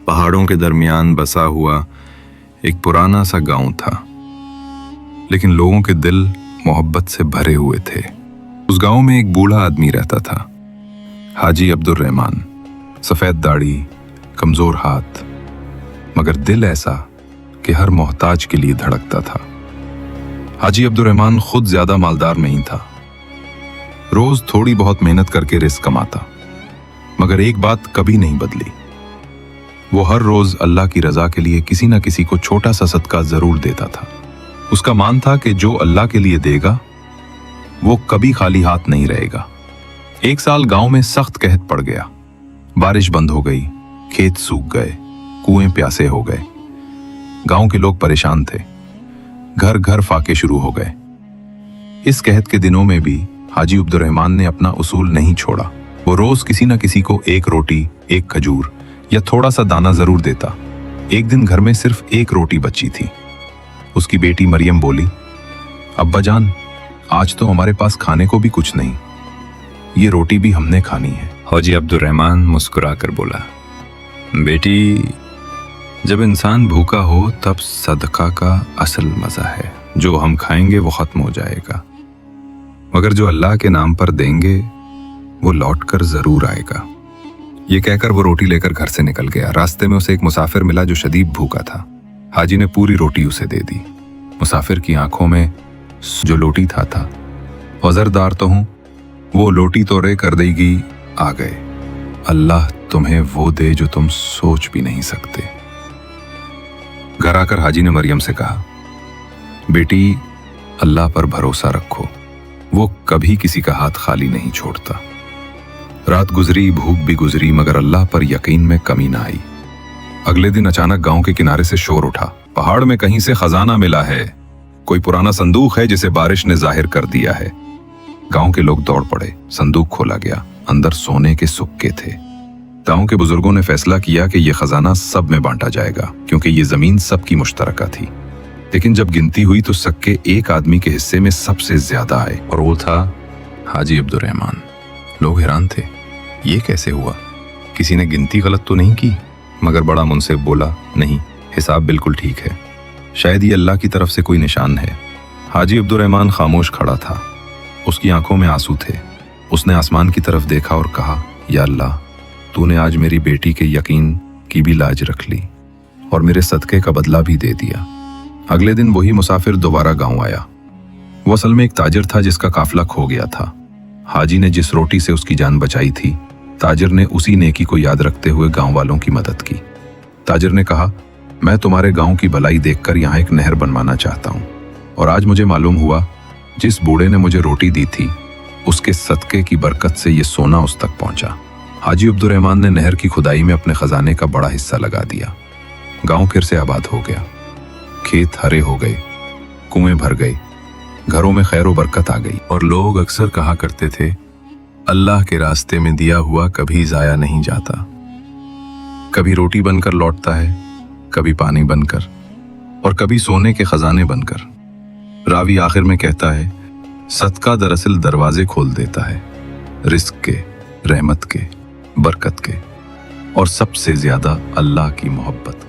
पहाड़ों के दरमियान बसा हुआ एक पुराना सा गांव था, लेकिन लोगों के दिल मोहब्बत से भरे हुए थे। उस गांव में एक बूढ़ा आदमी रहता था, हाजी अब्दुर रहमान। सफेद दाढ़ी, कमजोर हाथ, मगर दिल ऐसा कि हर मोहताज के लिए धड़कता था। हाजी अब्दुर रहमान खुद ज्यादा मालदार नहीं था, रोज थोड़ी बहुत मेहनत करके रिस्क कमाता, मगर एक बात कभी नहीं बदली। वो हर रोज अल्लाह की रजा के लिए किसी न किसी को छोटा सा सदका जरूर देता था। उसका मान था कि जो अल्लाह के लिए देगा वो कभी खाली हाथ नहीं रहेगा। एक साल गांव में सख्त कहत पड़ गया। बारिश बंद हो गई, खेत सूख गए, कुएं प्यासे हो गए। गांव के लोग परेशान थे, घर घर फाके शुरू हो गए। इस कहत के दिनों में भी हाजी अब्दुर रहमान ने अपना उसूल नहीं छोड़ा। वो रोज किसी न किसी को एक रोटी, एक खजूर या थोड़ा सा दाना जरूर देता। एक दिन घर में सिर्फ एक रोटी बची थी। उसकी बेटी मरियम बोली, अब्बा जान, आज तो हमारे पास खाने को भी कुछ नहीं, ये रोटी भी हमने खानी है। हाजी अब्दुर रहमान मुस्कुरा कर बोला, बेटी, जब इंसान भूखा हो तब सदका का असल मजा है। जो हम खाएंगे वो खत्म हो जाएगा, मगर जो अल्लाह के नाम पर देंगे वो लौट कर जरूर आएगा। ये कहकर वो रोटी लेकर घर से निकल गया। रास्ते में उसे एक मुसाफिर मिला जो शदीद भूखा था। हाजी ने पूरी रोटी उसे दे दी। मुसाफिर की आंखों में जो लोटी था वजरदार तो हूं, वो लोटी तो रे कर देगी आ गए। अल्लाह तुम्हें वो दे जो तुम सोच भी नहीं सकते। घर आकर हाजी ने मरियम से कहा, बेटी, अल्लाह पर भरोसा रखो, वो कभी किसी का हाथ खाली नहीं छोड़ता। रात गुजरी, भूख भी गुजरी, मगर अल्लाह पर यकीन में कमी ना आई। अगले दिन अचानक गांव के किनारे से शोर उठा, पहाड़ में कहीं से खजाना मिला है। कोई पुराना संदूक है जिसे बारिश ने जाहिर कर दिया है। गांव के लोग दौड़ पड़े। संदूक खोला गया, अंदर सोने के सुक्के थे। गांव के बुजुर्गों ने फैसला किया कि यह खजाना सब में बांटा जाएगा, क्योंकि ये जमीन सबकी मुश्तरका थी। लेकिन जब गिनती हुई तो सक्के एक आदमी के हिस्से में सबसे ज्यादा आए, और वो था हाजी अब्दुर रहमान। लोग हैरान थे, ये कैसे हुआ? किसी ने गिनती गलत तो नहीं की? मगर बड़ा मुनसिफ बोला, नहीं, हिसाब बिल्कुल ठीक है। शायद ये अल्लाह की तरफ से कोई निशान है। हाजी अब्दुर रहमान खामोश खड़ा था, उसकी आंखों में आंसू थे। उसने आसमान की तरफ देखा और कहा, या अल्लाह, तूने आज मेरी बेटी के यकीन की भी लाज रख ली और मेरे सदके का बदला भी दे दिया। अगले दिन वही मुसाफिर दोबारा गांव आया। वो असल में एक ताजिर था जिसका काफिला खो गया था। हाजी ने जिस रोटी से उसकी जान बचाई थी, ताजिर ने उसी नेकी को याद रखते हुए गांव वालों की मदद की। ताजिर ने कहा, मैं तुम्हारे गांव की भलाई देखकर यहाँ एक नहर बनवाना चाहता हूँ, और आज मुझे मालूम हुआ जिस बूढ़े ने मुझे रोटी दी थी उसके सदके की बरकत से ये सोना उस तक पहुंचा। हाजी अब्दुर रहमान ने नहर की खुदाई में अपने खजाने का बड़ा हिस्सा लगा दिया। गांव फिर से आबाद हो गया, खेत हरे हो गए, कुएं भर गए, घरों में खैर व बरकत आ गई। और लोग अक्सर कहा करते थे, अल्लाह के रास्ते में दिया हुआ कभी जाया नहीं जाता। कभी रोटी बनकर लौटता है, कभी पानी बनकर, और कभी सोने के खजाने बनकर। रावी आखिर में कहता है, सदका दरअसल दरवाजे खोल देता है, रिस्क के, रहमत के, बरकत के, और सबसे ज्यादा अल्लाह की मोहब्बत।